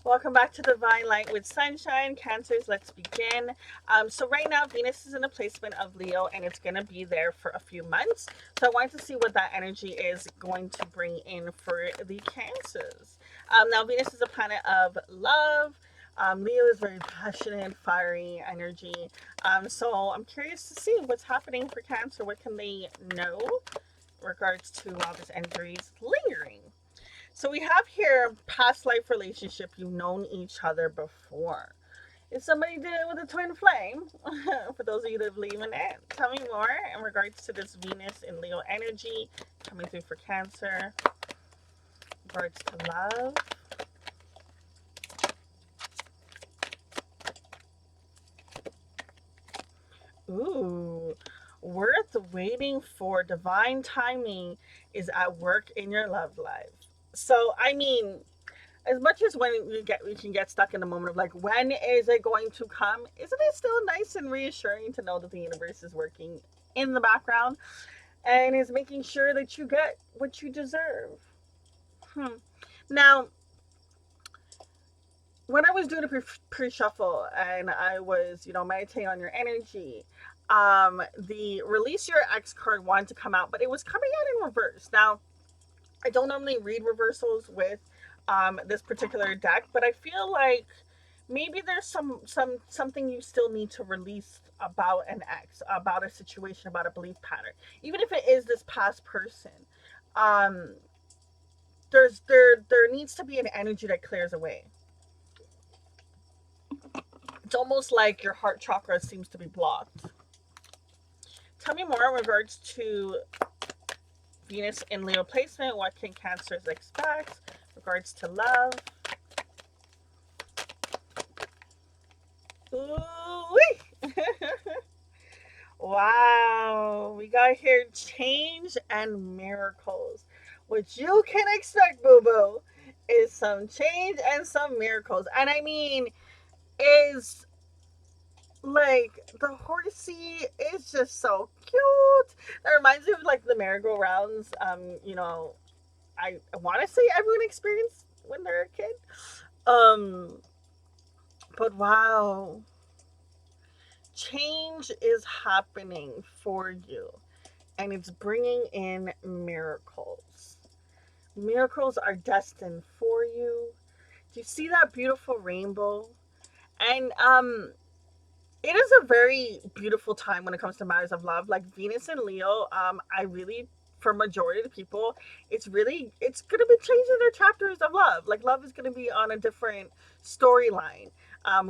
Welcome back to Divine Light with Sunshine. Cancers, let's begin. So, right now, Venus is in a placement of Leo and it's going to be there for a few months. So, I wanted to see what that energy is going to bring in for the Cancers. Now, Venus is a planet of love. Leo is very passionate, fiery energy. So, I'm curious to see what's happening for Cancer. What can they know in regards to all this energy is lingering? So we have here past life relationship. You've known each other before. Is somebody dealing with a twin flame? For those of you that believe in it, tell me more in regards to this Venus in Leo energy coming through for Cancer. In regards to love. Ooh, worth waiting for. Divine timing is at work in your love life. So I mean, as much as when we can get stuck in the moment of like, when is it going to come, isn't it still nice and reassuring to know that the universe is working in the background and is making sure that you get what you deserve? Now, when I was doing a pre-shuffle and I was, meditating on your energy, the release your ex card wanted to come out, but it was coming out in reverse. Now, I don't normally read reversals with this particular deck, but I feel like maybe there's something you still need to release about an ex, about a situation, about a belief pattern, even if it is this past person. Um, there needs to be an energy that clears away. It's almost like your heart chakra seems to be blocked. Tell me more in regards to Venus in Leo placement. What can Cancers expect? In regards to love. Ooh, wow. We got here change and miracles. What you can expect, boo boo, is some change and some miracles. And I mean, is like the horsey is just so cute. That reminds me of like the merry-go-rounds. I want to say everyone experienced when they're a kid. Um, but wow, change is happening for you and it's bringing in miracles. Miracles are destined for you. Do you see that beautiful rainbow? And it is a very beautiful time when it comes to matters of love. Like Venus and Leo, I really, for majority of the people, it's gonna be changing their chapters of love. Like love is gonna be on a different storyline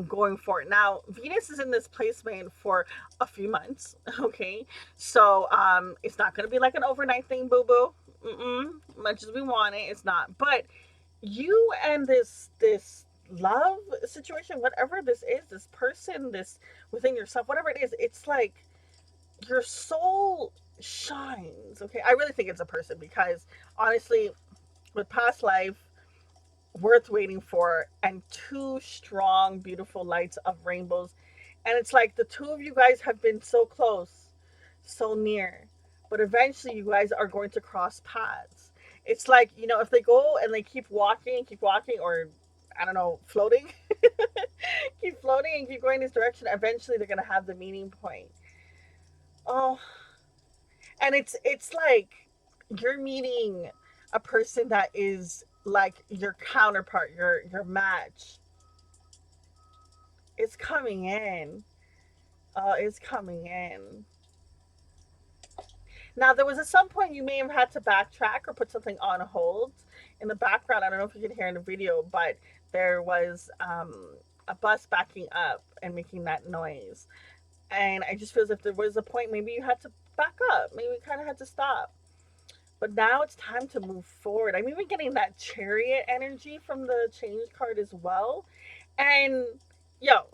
going forward. Now Venus is in this placement for a few months. Okay, so it's not gonna be like an overnight thing, boo boo. Much as we want it, it's not. But you and this love situation, whatever this is, this person, this within yourself, whatever it is, it's like your soul shines. Okay, I really think it's a person because honestly, with past life, worth waiting for, and two strong, beautiful lights of rainbows, and it's like the two of you guys have been so close, so near, but eventually you guys are going to cross paths. It's like, if they go and they keep walking, or I don't know, floating, keep floating and keep going this direction, eventually they're going to have the meeting point. Oh, and it's like you're meeting a person that is like your counterpart, your match. It's coming in. It's coming in. Now, there was at some point you may have had to backtrack or put something on hold. In the background, I don't know if you can hear in the video, but there was a bus backing up and making that noise. And I just feel as if there was a point maybe you had to back up, maybe you kind of had to stop. But now it's time to move forward. I'm even getting that chariot energy from the change card as well. And yo,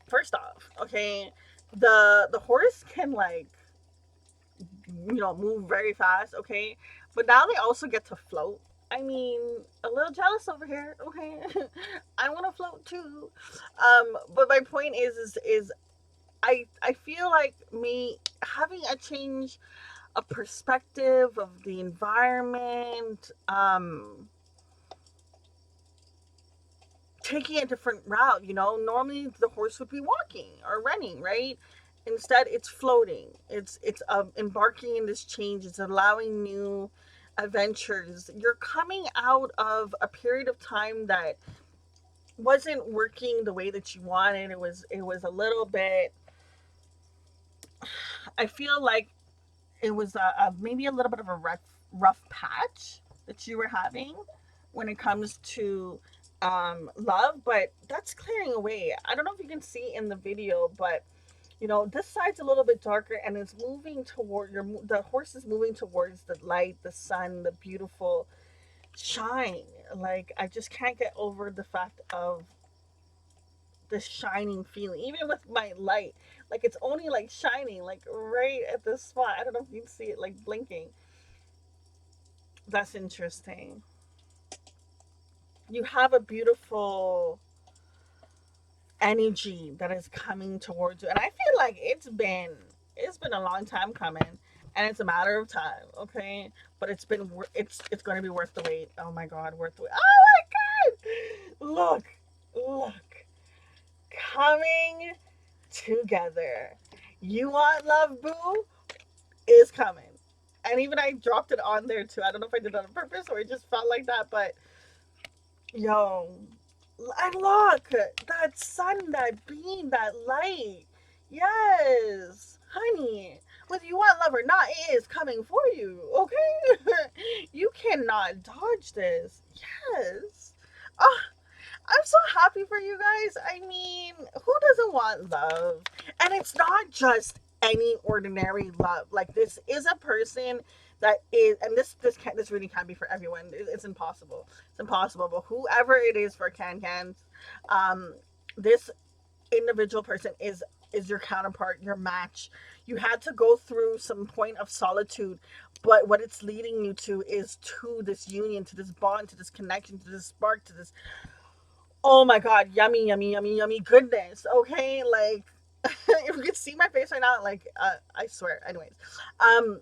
first off, okay, the horse can like move very fast, okay? But now they also get to float. I mean, a little jealous over here, okay? I want to float too. But my point is I feel like me having a change of perspective of the environment, taking a different route. Normally the horse would be walking or running, right? Instead, it's floating. It's embarking in this change. It's allowing new adventures. You're coming out of a period of time that wasn't working the way that you wanted. It was a little bit. I feel like it was maybe a little bit of a rough patch that you were having when it comes to love, but that's clearing away. I don't know if you can see in the video, but this side's a little bit darker and it's moving toward the horse is moving towards the light, the sun, the beautiful shine. Like, I just can't get over the fact of the shining feeling, even with my light. Like, it's only like shining like right at this spot. I don't know if you can see it like blinking. That's interesting. You have a beautiful energy that is coming towards you, and I feel like it's been a long time coming, and it's a matter of time. Okay, but it's going to be worth the wait. Oh my god, worth the wait. Oh my god, look, coming together. You Want Love, Boo is coming. And even I dropped it on there too. I don't know if I did that on purpose or it just felt like that, but yo, and look, that sun, that beam, that light. Yes, honey, whether you want love or not, it is coming for you, okay? You cannot dodge this. Yes. Oh, I'm so happy for you guys. I mean, who doesn't want love? And it's not just any ordinary love. Like, this is a person that is, and this really can't be for everyone. It's impossible. It's impossible. But whoever it is for Cans, um, this individual person is your counterpart, your match. You had to go through some point of solitude, but what it's leading you to is to this union, to this bond, to this connection, to this spark, to this, oh my god, yummy, yummy, yummy, yummy goodness. Okay, like, if you could see my face right now, like, I swear. Anyways, um,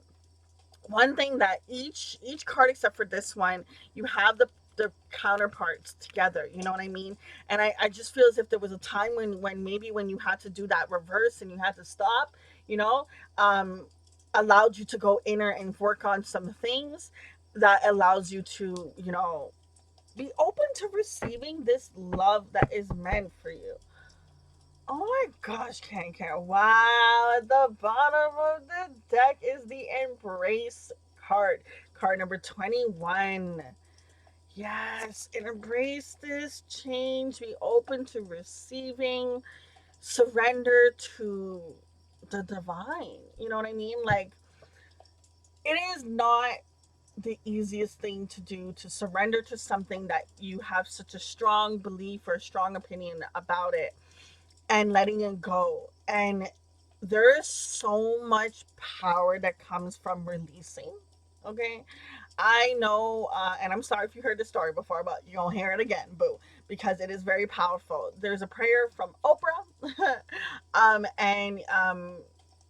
one thing that each card except for this one, you have the counterparts together. You know what I mean? And I just feel as if there was a time when maybe when you had to do that reverse and you had to stop. You know, um, allowed you to go inner and work on some things that allows you to be open to receiving this love that is meant for you. Oh my gosh, Can. Wow, at the bottom of the deck is the Embrace card. Card number 21. Yes, embrace this change. Be open to receiving. Surrender to the divine. You know what I mean? Like, it is not the easiest thing to do to surrender to something that you have such a strong belief or a strong opinion about it, and letting it go. And there is so much power that comes from releasing. Okay. I know, and I'm sorry if you heard the story before, but you're going to hear it again, boo, because it is very powerful. There's a prayer from Oprah. And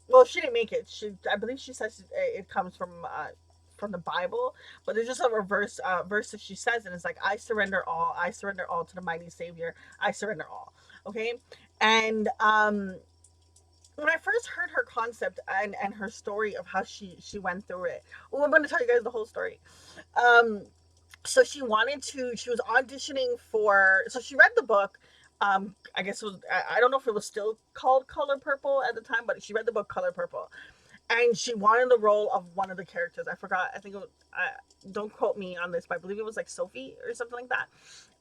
well, she didn't make it. I believe she says it comes from the Bible, but there's just a verse that she says, and it's like, I surrender all to the mighty Savior, I surrender all. Okay, and when I first heard her concept and her story of how she went through it, well, I'm going to tell you guys the whole story. Um, so she was auditioning for, so she read the book. I guess it was, I don't know if it was still called Color Purple at the time, but she read the book Color Purple, and she wanted the role of one of the characters. I forgot. I think it was, don't quote me on this, but I believe it was like Sophie or something like that.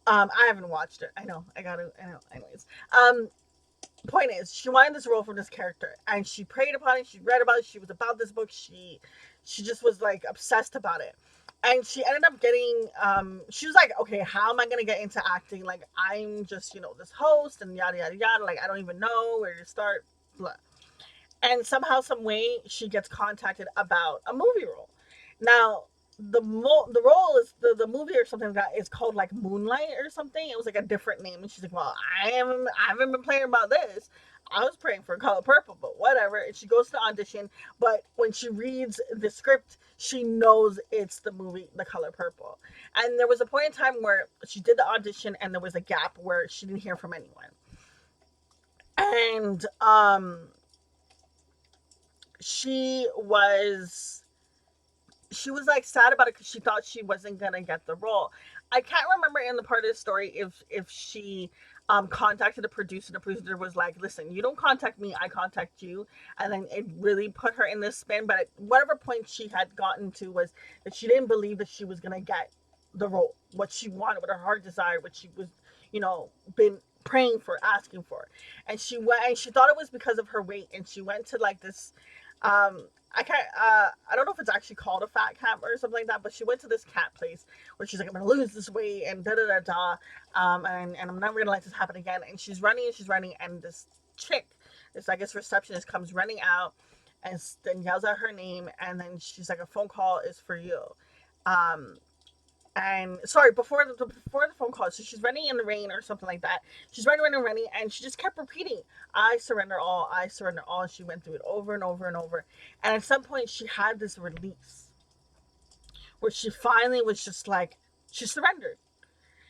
I haven't watched it. I know. I gotta. I know. Anyways, point is, she wanted this role from this character, and she prayed upon it. She read about it. She was about this book. She just was like obsessed about it, and she ended up getting. She was like, okay, how am I gonna get into acting? Like, I'm just this host and yada yada yada. Like, I don't even know where to start. Blah. And somehow, some way, she gets contacted about a movie role. Now, the role is the movie or something like that is called like Moonlight or something. It was like a different name, and she's like, "Well, I haven't been playing about this. I was praying for Color Purple, but whatever." And she goes to audition, but when she reads the script, she knows it's the movie The Color Purple. And there was a point in time where she did the audition, and there was a gap where she didn't hear from anyone, and she was she was like sad about it because she thought she wasn't gonna get the role. I can't remember in the part of the story if she contacted the producer. The producer was like, "Listen, you don't contact me, I contact you," and then it really put her in this spin. But at whatever point she had gotten to was that she didn't believe that she was gonna get the role, what she wanted, what her heart desired, what she was, been praying for, asking for, and she went and she thought it was because of her weight, and she went to like this I can't I don't know if it's actually called a fat cat or something like that, but she went to this cat place where she's like, I'm gonna lose this weight and da da da da, and I'm never gonna let this happen again. And she's running, and this chick, this I guess receptionist, comes running out and then yells out her name, and then she's like, a phone call is for you. Um, and sorry, before the phone call, so she's running in the rain or something like that. She's running, and she just kept repeating, "I surrender all, I surrender all." And she went through it over and over and over. And at some point, she had this release where she finally was just like, she surrendered.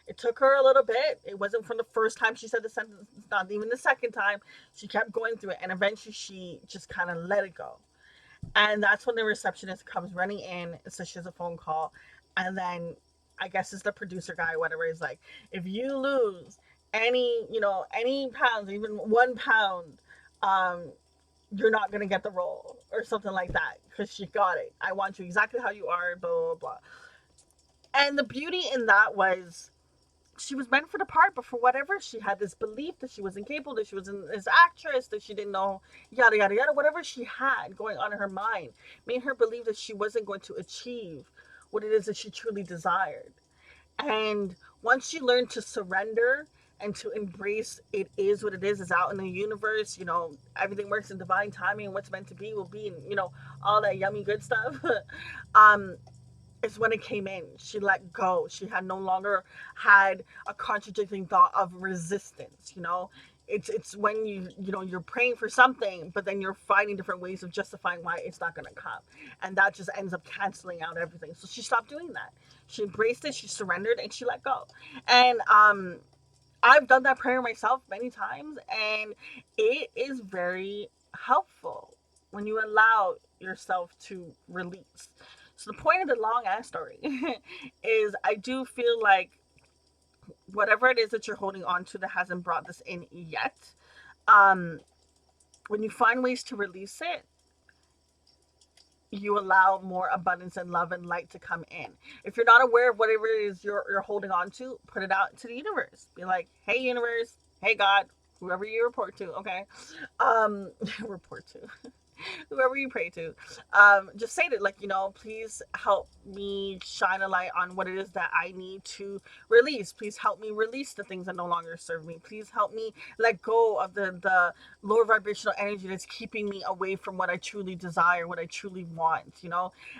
It took her a little bit. It wasn't from the first time she said the sentence, not even the second time. She kept going through it, and eventually, she just kind of let it go. And that's when the receptionist comes running in, says she has a phone call, and then I guess it's the producer guy, whatever, is like, if you lose any pounds, even 1 pound, um, you're not gonna get the role or something like that because she got it. I want you exactly how you are, blah blah blah. And the beauty in that was she was meant for the part, but for whatever, she had this belief that she wasn't capable, that she wasn't this actress, that she didn't know, yada yada yada. Whatever she had going on in her mind made her believe that she wasn't going to achieve what it is that she truly desired. And once she learned to surrender and to embrace it is what it is out in the universe, everything works in divine timing, and what's meant to be will be, and all that yummy good stuff. um, is when it came in. She let go. She had no longer had a contradicting thought of resistance. It's when you're praying for something, but then you're finding different ways of justifying why it's not going to come, and that just ends up canceling out everything. So she stopped doing that. She embraced it. She surrendered, and she let go. And I've done that prayer myself many times, and it is very helpful when you allow yourself to release. So the point of the long ass story is I do feel like whatever it is that you're holding on to that hasn't brought this in yet, um, when you find ways to release it, you allow more abundance and love and light to come in. If you're not aware of whatever it is you're holding on to, put it out to the universe. Be like, hey universe, hey God, whoever you report to, okay? Report to. Whoever you pray to, just say that, like, please help me shine a light on what it is that I need to release. Please help me release the things that no longer serve me. Please help me let go of the lower vibrational energy that's keeping me away from what I truly desire, what I truly want,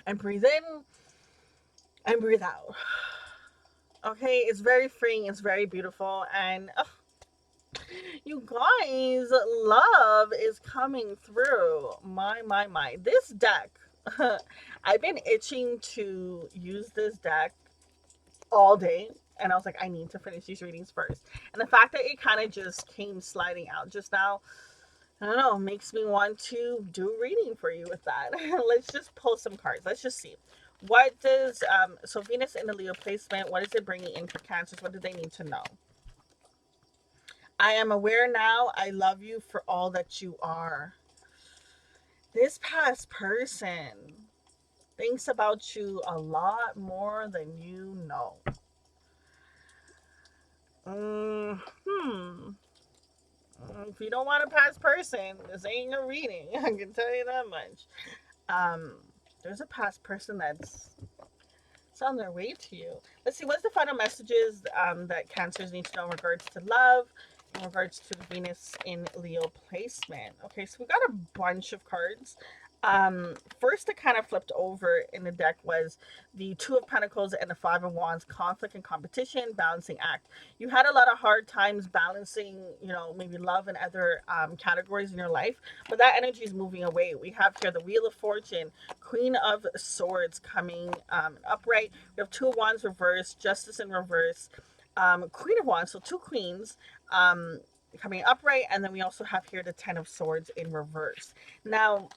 and breathe in and breathe out. Okay, it's very freeing, it's very beautiful, and you guys, love is coming through. My. This deck, I've been itching to use this deck all day. And I was like, I need to finish these readings first. And the fact that it kind of just came sliding out just now, I don't know, makes me want to do a reading for you with that. Let's just pull some cards. Let's just see. What does, so Venus in the Leo placement, what is it bringing in for Cancers? What do they need to know? I am aware now. I love you for all that you are. This past person thinks about you a lot more than you know. If you don't want a past person, this ain't a reading. I can tell you that much. There's a past person that's on their way to you. Let's see, what's the final messages that Cancers need to know in regards to love, in regards to the Venus in Leo placement? Okay, so we got a bunch of cards. First that kind of flipped over in the deck was the Two of Pentacles and the Five of Wands, conflict and competition, balancing act. You had a lot of hard times balancing, maybe love and other categories in your life, but that energy is moving away. We have here the Wheel of Fortune, Queen of Swords coming upright. We have Two of Wands reversed, Justice in reverse, Queen of Wands, so two queens coming upright, and then we also have here the Ten of Swords in reverse. Now,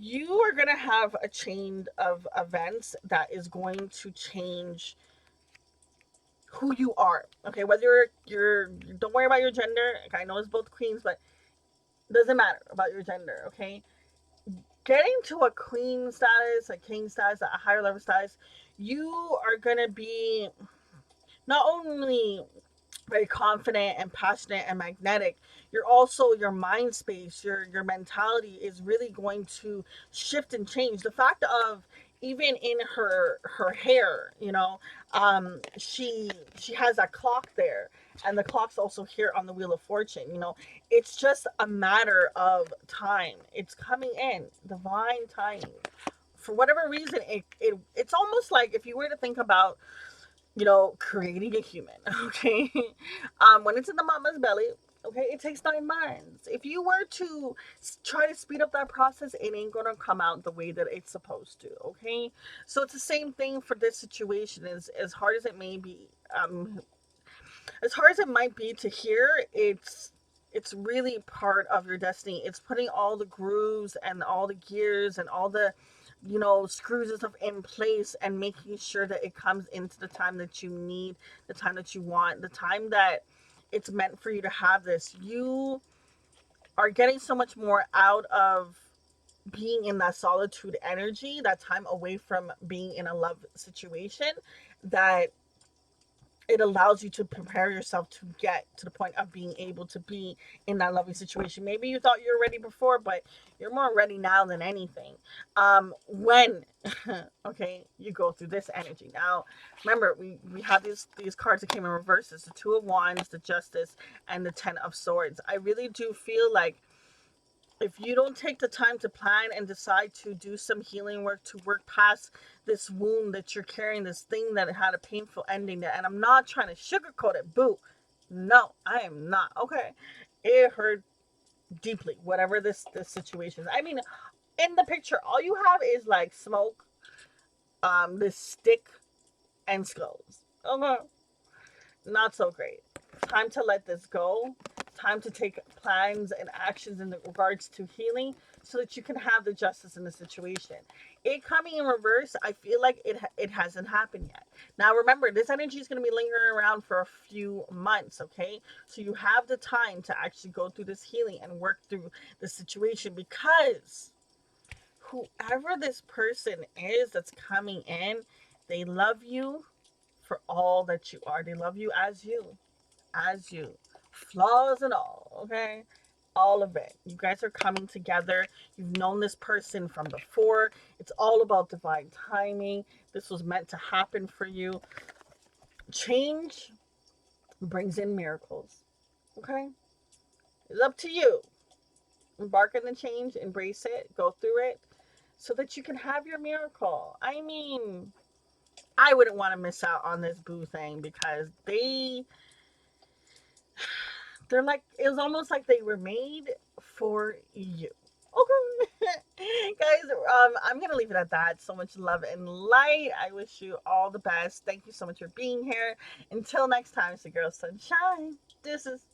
you are going to have a chain of events that is going to change who you are. Okay, whether you're don't worry about your gender. I know it's both queens, but it doesn't matter about your gender. Okay, getting to a queen status, a king status, a higher level status, you are going to be not only very confident and passionate and magnetic, you're also, your mind space, your mentality is really going to shift and change. The fact of, even in her hair, she has a clock there, and the clock's also here on the Wheel of Fortune. It's just a matter of time. It's coming in, divine timing. For whatever reason, it's almost like, if you were to think about, creating a human, okay? When it's in the mama's belly, okay, it takes 9 months. If you were to try to speed up that process, it ain't gonna come out the way that it's supposed to, okay? So it's the same thing for this situation. As hard as it may be, as hard as it might be to hear, it's really part of your destiny. It's putting all the grooves and all the gears and all the screws and stuff in place, and making sure that it comes into the time that you need, the time that you want, the time that it's meant for you to have this. You are getting so much more out of being in that solitude energy, that time away from being in a love situation, that it allows you to prepare yourself to get to the point of being able to be in that loving situation. Maybe you thought you were ready before, but you're more ready now than anything. When okay, you go through this energy. Now, remember, we have these cards that came in reverse. It's the Two of Wands, the Justice, and the Ten of Swords. I really do feel like, if you don't take the time to plan and decide to do some healing work, to work past this wound that you're carrying, this thing that had a painful ending, and I'm not trying to sugarcoat it, boo. No, I am not. Okay. It hurt deeply, whatever this situation is. I mean, in the picture, all you have is like smoke, this stick, and skulls. Okay. Not so great. Time to let this go. Time to take plans and actions in regards to healing, so that you can have the justice in the situation. It coming in reverse, I feel like it hasn't happened yet. Now remember, this energy is going to be lingering around for a few months, okay? So you have the time to actually go through this healing and work through the situation, because whoever this person is that's coming in, they love you for all that you are. They love you as you, as you, flaws and all, okay? All of it. You guys are coming together. You've known this person from before. It's all about divine timing. This was meant to happen for you. Change brings in miracles, okay? It's up to you. Embark on the change, embrace it, go through it, so that you can have your miracle. I mean, I wouldn't want to miss out on this boo thing, because they're like, it was almost like they were made for you. Okay. Guys, I'm gonna leave it at that. So much love and light. I wish you all the best. Thank you so much for being here. Until next time, it's your girl Sunshine. This is